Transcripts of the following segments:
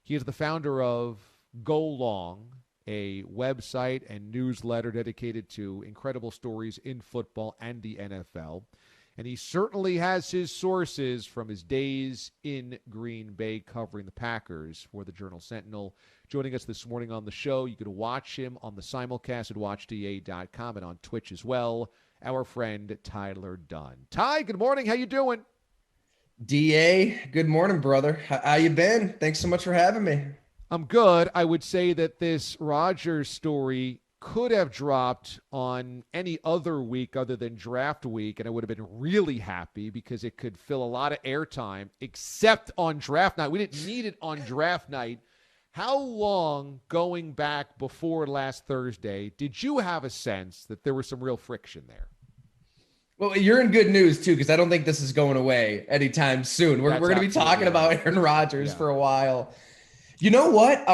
He is the founder of Go Long, a website and newsletter dedicated to incredible stories in football and the NFL. And he certainly has his sources from his days in Green Bay covering the Packers for the Journal-Sentinel. Joining us this morning on the show, you can watch him on the simulcast at watchda.com and on Twitch as well, our friend Tyler Dunne. Ty, good morning. How you doing? DA, good morning, brother. How you been? Thanks so much for having me. I'm good. I would say that this Rodgers story could have dropped on any other week other than draft week, and I would have been really happy because it could fill a lot of airtime, except on draft night. We didn't need it on draft night. How long, going back before last Thursday, did you have a sense that there was some real friction there? Well, you're in good news, too, because I don't think this is going away anytime soon. We're going to be talking about Aaron Rodgers for a while. You know what?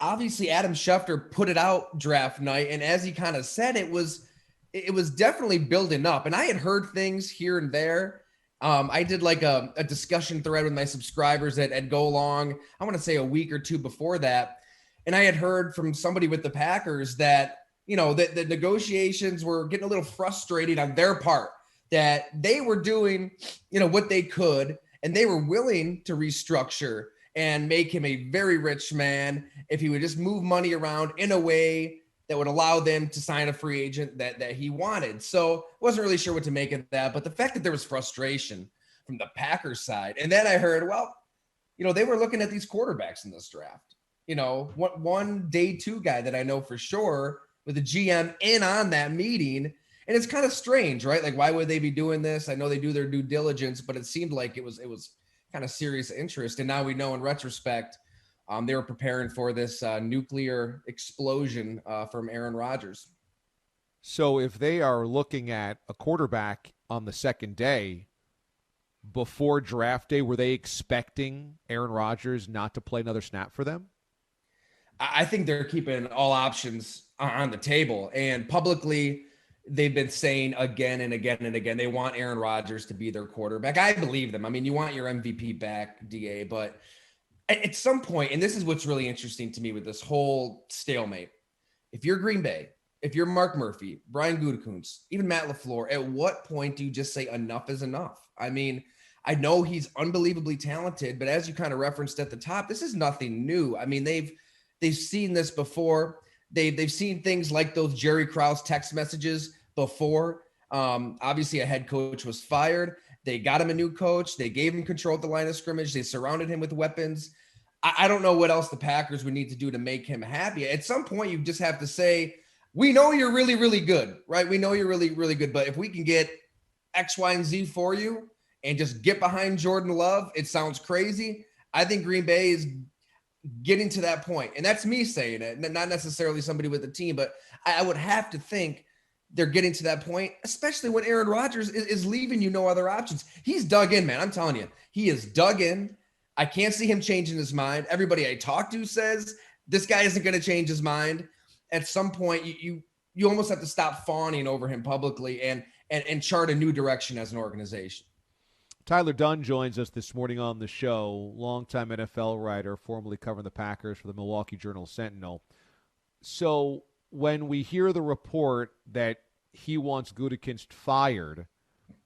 Obviously Adam Schefter put it out draft night, and as he kind of said, it was definitely building up. And I had heard things here and there. I did like a discussion thread with my subscribers at Go Long, I want to say a week or two before that. And I had heard from somebody with the Packers that, that the negotiations were getting a little frustrated on their part, that they were doing, what they could, and they were willing to restructure and make him a very rich man if he would just move money around in a way that would allow them to sign a free agent that he wanted. So wasn't really sure what to make of that, but the fact that there was frustration from the Packers side. And then I heard, they were looking at these quarterbacks in this draft. One day two guy that I know for sure with the GM in on that meeting. And it's kind of strange, right? Like, why would they be doing this? I know they do their due diligence, but it seemed like it was kind of serious interest. And now we know in retrospect, they were preparing for this nuclear explosion from Aaron Rodgers. So if they are looking at a quarterback on the second day before draft day, were they expecting Aaron Rodgers not to play another snap for them? I think they're keeping all options on the table, and publicly they've been saying again and again and again, they want Aaron Rodgers to be their quarterback. I believe them. I mean, you want your MVP back, DA, but at some point, and this is what's really interesting to me with this whole stalemate, if you're Green Bay, if you're Mark Murphy, Brian Gutekunst, even Matt LaFleur, at what point do you just say enough is enough? I mean, I know he's unbelievably talented, but as you kind of referenced at the top, this is nothing new. I mean, they've seen this before. They've seen things like those Jerry Krause text messages before. Obviously, a head coach was fired. They got him a new coach. They gave him control at the line of scrimmage. They surrounded him with weapons. I don't know what else the Packers would need to do to make him happy. At some point, you just have to say, we know you're really, really good, right? We know you're really, really good. But if we can get X, Y, and Z for you and just get behind Jordan Love, it sounds crazy. I think Green Bay is getting to that point. And that's me saying it, not necessarily somebody with the team, but I would have to think they're getting to that point, especially when Aaron Rodgers is leaving you no other options. He's dug in, man. I'm telling you, he is dug in. I can't see him changing his mind. Everybody I talk to says this guy isn't going to change his mind. At some point, you almost have to stop fawning over him publicly and chart a new direction as an organization. Tyler Dunne joins us this morning on the show, longtime NFL writer, formerly covering the Packers for the Milwaukee Journal-Sentinel. So when we hear the report that he wants Gutekunst fired,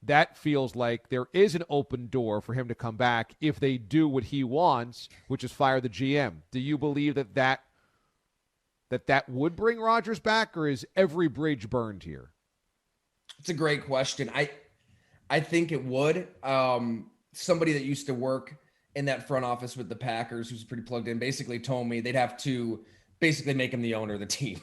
that feels like there is an open door for him to come back if they do what he wants, which is fire the GM. Do you believe that would bring Rodgers back, or is every bridge burned here? It's a great question. I think it would. Somebody that used to work in that front office with the Packers, who's pretty plugged in, basically told me they'd have to basically make him the owner of the team.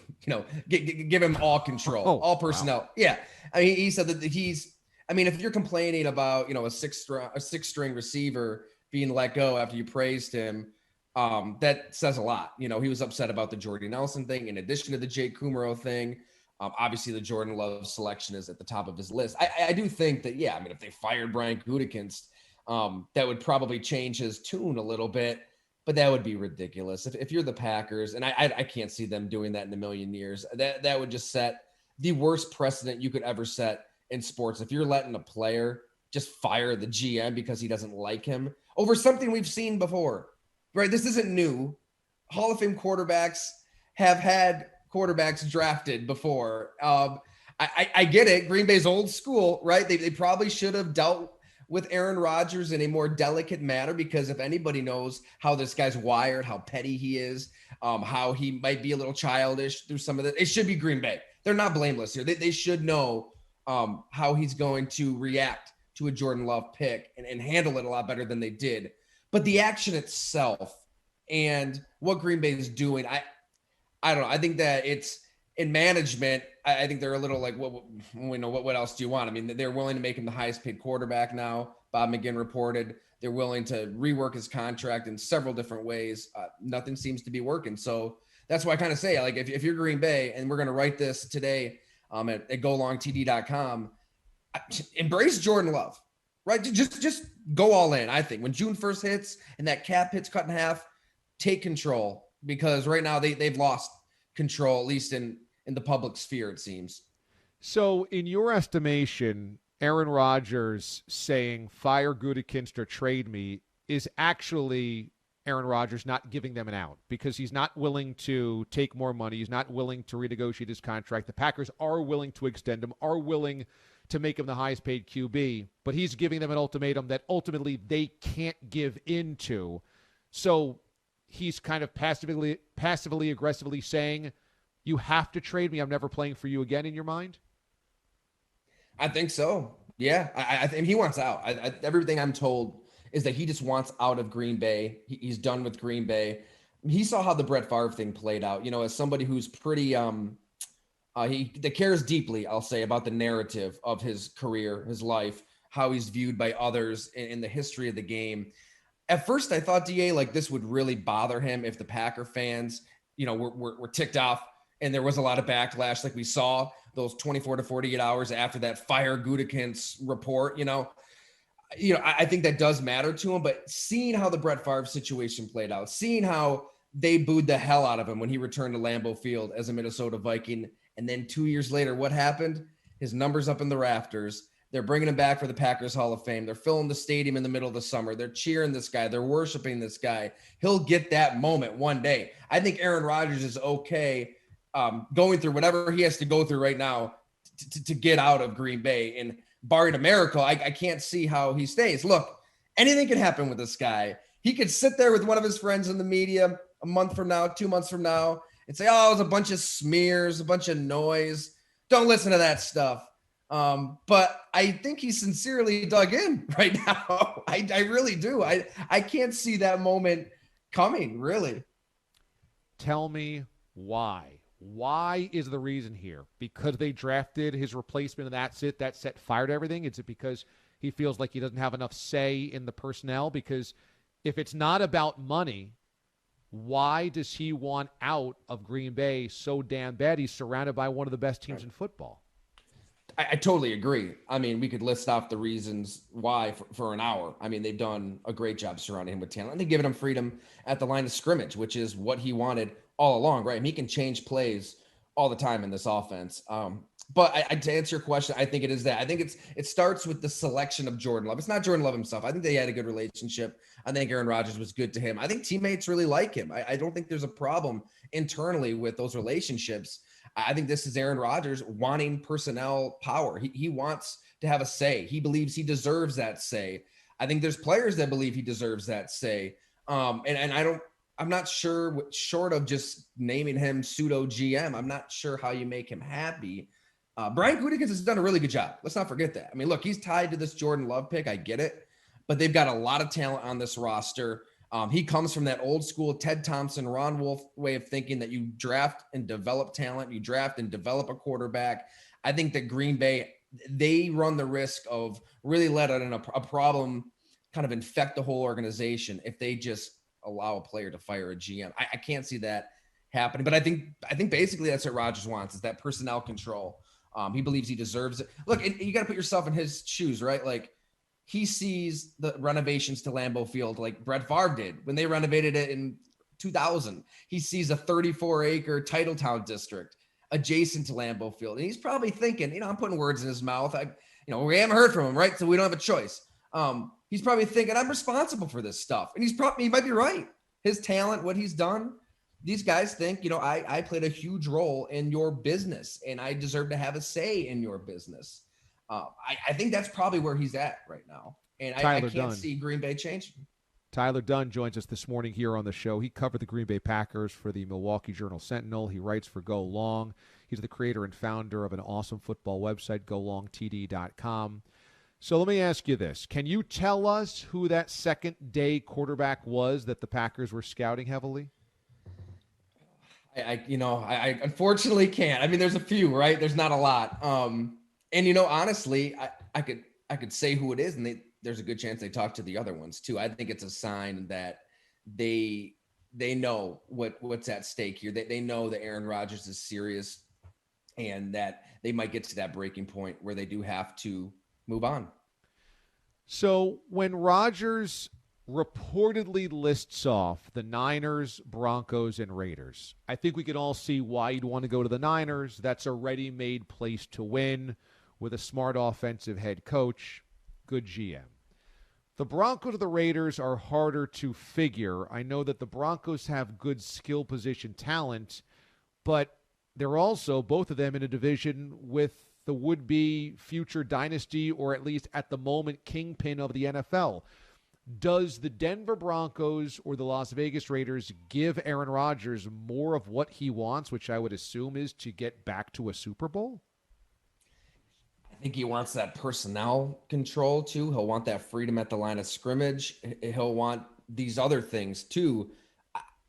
Give him all control, all personnel. Wow. Yeah, I mean, he said that if you're complaining about a six-string receiver being let go after you praised him, that says a lot. He was upset about the Jordy Nelson thing, in addition to the Jake Kumaro thing. Obviously, the Jordan Love selection is at the top of his list. I do think that, if they fired Brian Gutekunst, that would probably change his tune a little bit, but that would be ridiculous. If you're the Packers, and I can't see them doing that in a million years, that would just set the worst precedent you could ever set in sports. If you're letting a player just fire the GM because he doesn't like him over something we've seen before. right? This isn't new. Hall of Fame quarterbacks have had quarterbacks drafted before. I get it. Green Bay's old school, right? They probably should have dealt with Aaron Rodgers in a more delicate manner, because if anybody knows how this guy's wired, how petty he is, how he might be a little childish through some of it, it should be Green Bay. They're not blameless here. They should know how he's going to react to a Jordan Love pick and handle it a lot better than they did. But the action itself and what Green Bay is doing, I don't know. I think that it's in management. I think they're a little like, what else do you want? I mean, they're willing to make him the highest paid quarterback now. Bob McGinn reported they're willing to rework his contract in several different ways. Nothing seems to be working. So that's why I kind of say, like, if you're Green Bay, and we're going to write this today at golongtd.com, embrace Jordan Love, right? Just go all in. I think when June 1st hits and that cap hits cut in half, take control, because right now they've lost control, at least in the public sphere, it seems. So in your estimation, Aaron Rodgers saying fire Gutekunst or trade me is actually Aaron Rodgers not giving them an out, because he's not willing to take more money. He's not willing to renegotiate his contract. The Packers are willing to extend him, are willing to make him the highest paid QB, but he's giving them an ultimatum that ultimately they can't give into. So he's kind of passively aggressively saying, you have to trade me. I'm never playing for you again, in your mind? I think so. Yeah. I think he wants out. Everything I'm told is that he just wants out of Green Bay. He's done with Green Bay. He saw how the Brett Favre thing played out, as somebody who's pretty, that cares deeply, I'll say, about the narrative of his career, his life, how he's viewed by others in the history of the game. At first, I thought, DA, like, this would really bother him if the Packer fans, were ticked off and there was a lot of backlash, like we saw those 24 to 48 hours after that fire Gutekunst report. I think that does matter to him. But seeing how the Brett Favre situation played out, seeing how they booed the hell out of him when he returned to Lambeau Field as a Minnesota Viking, and then 2 years later, what happened? His numbers up in the rafters. They're bringing him back for the Packers Hall of Fame. They're filling the stadium in the middle of the summer. They're cheering this guy. They're worshiping this guy. He'll get that moment one day. I think Aaron Rodgers is okay going through whatever he has to go through right now to get out of Green Bay. And barring a miracle, I can't see how he stays. Look, anything can happen with this guy. He could sit there with one of his friends in the media a month from now, 2 months from now, and say, oh, it was a bunch of smears, a bunch of noise. Don't listen to that stuff. But I think he's sincerely dug in right now. I really do. I can't see that moment coming, really. Tell me why. Why is the reason here? Because they drafted his replacement and that's it? That set fired everything? Is it because he feels like he doesn't have enough say in the personnel? Because if it's not about money, why does he want out of Green Bay so damn bad? He's surrounded by one of the best teams in football. I totally agree. I mean, we could list off the reasons why for an hour. I mean, they've done a great job surrounding him with talent. And they've given him freedom at the line of scrimmage, which is what he wanted all along, right? And he can change plays all the time in this offense. But to answer your question, I think it is that. I think it starts with the selection of Jordan Love. It's not Jordan Love himself. I think they had a good relationship. I think Aaron Rodgers was good to him. I think teammates really like him. I don't think there's a problem internally with those relationships. I think this is Aaron Rodgers wanting personnel power. He wants to have a say. He believes he deserves that say. I think there's players that believe he deserves that say. I'm not sure, short of just naming him pseudo GM, I'm not sure how you make him happy. Brian Gutekunst has done a really good job. Let's not forget that. I mean, look, he's tied to this Jordan Love pick. I get it, but they've got a lot of talent on this roster. He comes from that old school Ted Thompson, Ron Wolf way of thinking that you draft and develop talent, you draft and develop a quarterback. I think that Green Bay, they run the risk of really letting a problem kind of infect the whole organization if they just allow a player to fire a GM. I can't see that happening, but I think basically that's what Rodgers wants, is that personnel control. He believes he deserves it. Look, you got to put yourself in his shoes, right? Like, he sees the renovations to Lambeau Field like Brett Favre did when they renovated it in 2000. He sees a 34-acre Titletown district adjacent to Lambeau Field. And he's probably thinking, I'm putting words in his mouth. We haven't heard from him, right? So we don't have a choice. He's probably thinking, I'm responsible for this stuff. And he might be right. his talent, what he's done, these guys think, I played a huge role in your business and I deserve to have a say in your business. I think that's probably where he's at right now. And I can't see Green Bay changing. Tyler Dunne joins us this morning here on the show. He covered the Green Bay Packers for the Milwaukee Journal-Sentinel. He writes for Go Long. He's the creator and founder of an awesome football website, golongtd.com. So let me ask you this. Can you tell us who that second-day quarterback was that the Packers were scouting heavily? I unfortunately can't. I mean, there's a few, right? There's not a lot. And honestly, I could say who it is, and there's a good chance they talk to the other ones too. I think it's a sign that they know what's at stake here. They know that Aaron Rodgers is serious, and that they might get to that breaking point where they do have to move on. So when Rodgers reportedly lists off the Niners, Broncos, and Raiders, I think we can all see why you'd want to go to the Niners. That's a ready-made place to win with a smart offensive head coach, good GM. The Broncos or the Raiders are harder to figure. I know that the Broncos have good skill position talent, but they're also, both of them, in a division with the would-be future dynasty, or at least at the moment kingpin of the NFL. Does the Denver Broncos or the Las Vegas Raiders give Aaron Rodgers more of what he wants, which I would assume is to get back to a Super Bowl? I think he wants that personnel control too. He'll want that freedom at the line of scrimmage. He'll want these other things too.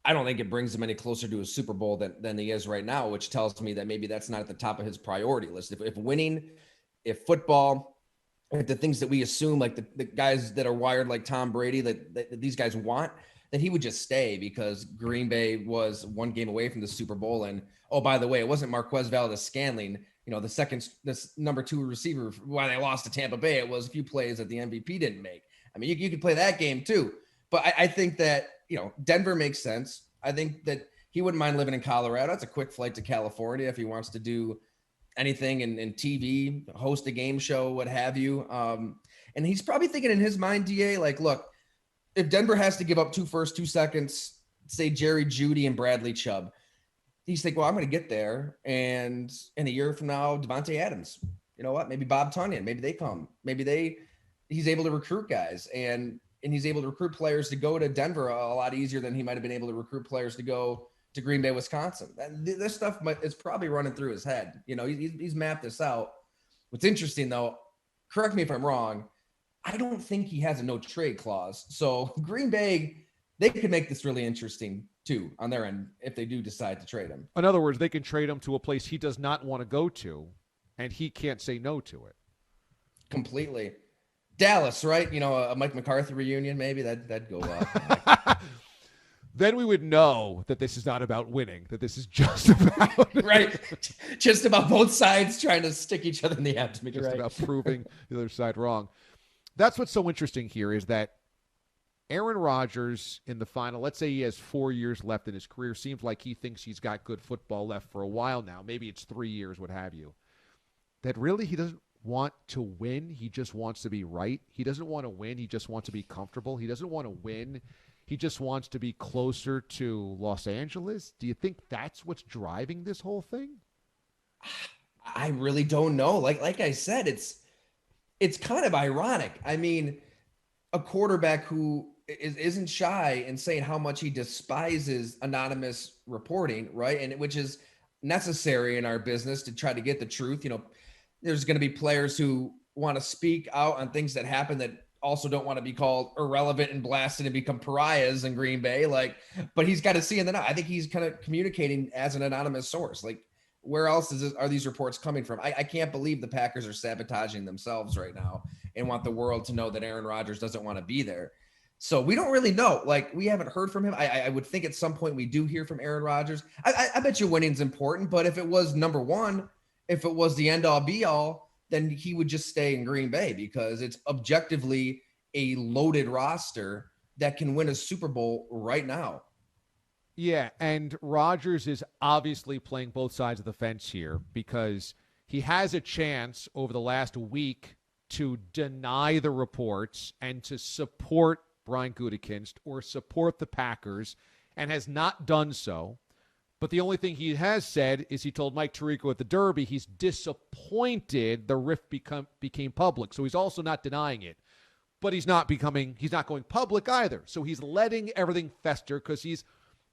I don't think it brings him any closer to a Super Bowl than he is right now, which tells me that maybe that's not at the top of his priority list. If winning, if football, if the things that we assume, like the guys that are wired like Tom Brady, that these guys want, then he would just stay, because Green Bay was one game away from the Super Bowl. And, oh, by the way, it wasn't Marquez Valdes-Scantling, this number 2 receiver, why they lost to Tampa Bay. It was a few plays that the MVP didn't make. I mean, you could play that game too. But I think that, Denver makes sense. I think that he wouldn't mind living in Colorado. It's a quick flight to California if he wants to do anything in TV, host a game show, what have you. And he's probably thinking in his mind, DA, like, look, if Denver has to give up 2 firsts, 2 seconds, say Jerry Jeudy and Bradley Chubb, he's thinking, well, I'm going to get there. And in a year from now, Devontae Adams, you know what? Maybe Bob Tunyon, maybe they come. He's able to recruit guys, and he's able to recruit players to go to Denver a lot easier than he might have been able to recruit players to go to Green Bay, Wisconsin. This stuff is probably running through his head. He's mapped this out. What's interesting, though, correct me if I'm wrong, I don't think he has a no trade clause. So Green Bay, they could make this really interesting too on their end if they do decide to trade him. In other words, they can trade him to a place he does not want to go to, and he can't say no to it. Completely. Dallas, right? A Mike McCarthy reunion, maybe that'd go well. Then we would know that this is not about winning, that this is just about right, just about both sides trying to stick each other in the abdomen. Just about proving the other side wrong. That's what's so interesting here, is that Aaron Rodgers in the final, let's say he has 4 years left in his career, seems like he thinks he's got good football left for a while now. Maybe it's 3 years, what have you. That really he doesn't want to win. He just wants to be right. He doesn't want to win. He just wants to be comfortable. He doesn't want to win. He just wants to be closer to Los Angeles. Do you think that's what's driving this whole thing? I really don't know. Like I said, it's kind of ironic. I mean, a quarterback who isn't shy in saying how much he despises anonymous reporting, right? And which is necessary in our business to try to get the truth. There's going to be players who want to speak out on things that happen that also don't want to be called irrelevant and blasted and become pariahs in Green Bay. But he's got to see in the night. I think he's kind of communicating as an anonymous source. Where else are these reports coming from? I can't believe the Packers are sabotaging themselves right now and want the world to know that Aaron Rodgers doesn't want to be there. So we don't really know. We haven't heard from him. I would think at some point we do hear from Aaron Rodgers. I bet you winning's important, but if it was number one, if it was the end all be all, then he would just stay in Green Bay, because it's objectively a loaded roster that can win a Super Bowl right now. Yeah, and Rodgers is obviously playing both sides of the fence here, because he has a chance over the last week to deny the reports and to support Brian Gutekunst or support the Packers and has not done so. But the only thing he has said is he told Mike Tirico at the Derby he's disappointed the rift became public. So he's also not denying it. But he's not going public either. So he's letting everything fester because he's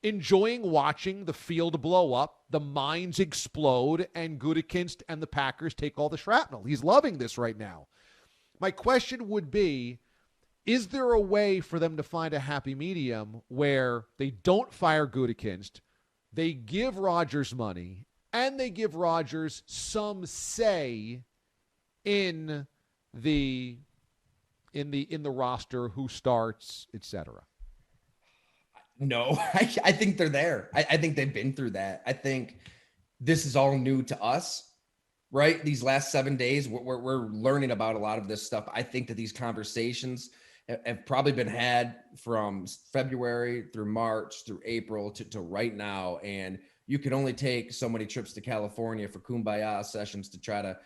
enjoying watching the field blow up, the mines explode, and Gutekunst and the Packers take all the shrapnel. He's loving this right now. My question would be, is there a way for them to find a happy medium where they don't fire Gutekunst, they give Rodgers money, and they give Rodgers some say in the roster, who starts, etc.? No, I think they're there. I think they've been through that. I think this is all new to us, right? These last 7 days, we're learning about a lot of this stuff. I think that these conversations have probably been had from February through March through April to right now. And you can only take so many trips to California for kumbaya sessions to try to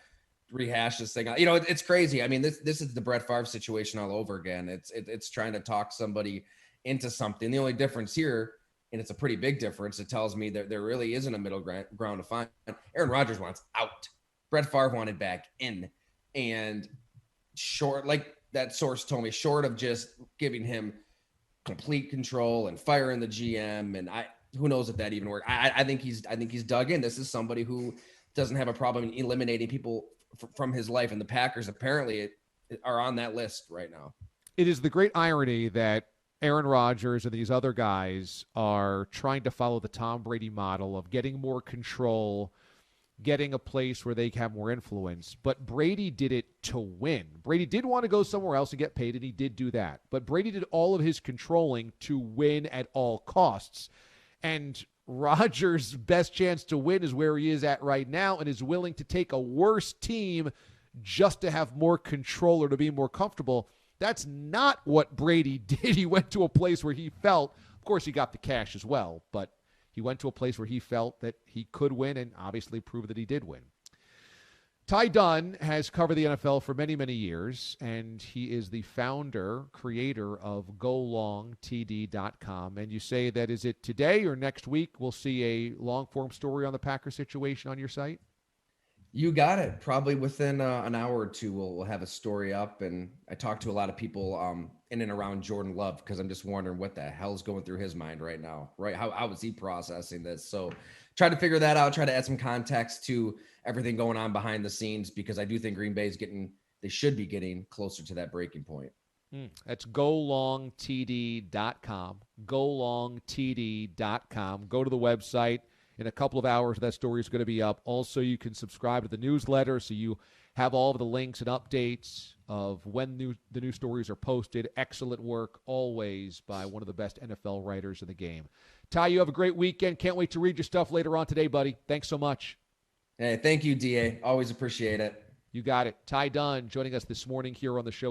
rehash this thing out. It's crazy. I mean, this is the Brett Favre situation all over again. It's trying to talk somebody into something. The only difference here, and it's a pretty big difference, it tells me that there really isn't a middle ground to find. Aaron Rodgers wants out. Brett Favre wanted back in. And short, like that source told me, short of just giving him complete control and firing the GM, and who knows if that even worked. I think he's dug in. This is somebody who doesn't have a problem eliminating people from his life, and the Packers apparently are on that list right now. It is the great irony that Aaron Rodgers and these other guys are trying to follow the Tom Brady model of getting more control, getting a place where they have more influence. But Brady did it to win. Brady did want to go somewhere else and get paid, and he did do that. But Brady did all of his controlling to win at all costs. And Rodgers' best chance to win is where he is at right now and is willing to take a worse team just to have more control or to be more comfortable. That's not what Brady did. He went to a place where he felt, of course, he got the cash as well, but he went to a place where he felt that he could win and obviously proved that he did win. Ty Dunne has covered the NFL for many, many years, and he is the creator of golongtd.com. And you say that, is it today or next week we'll see a long-form story on the Packer situation on your site? You got it. Probably within an hour or two, we'll have a story up. And I talked to a lot of people in and around Jordan Love, because I'm just wondering what the hell's going through his mind right now, right? How is he processing this? So try to figure that out, try to add some context to everything going on behind the scenes, because I do think Green Bay they should be getting closer to that breaking point. That's golongtd.com, golongtd.com. Go to the website. In a couple of hours, that story is going to be up. Also, you can subscribe to the newsletter so you have all of the links and updates of when the new stories are posted. Excellent work, always, by one of the best NFL writers in the game. Ty, you have a great weekend. Can't wait to read your stuff later on today, buddy. Thanks so much. Hey, thank you, DA. Always appreciate it. You got it. Ty Dunne joining us this morning here on the show.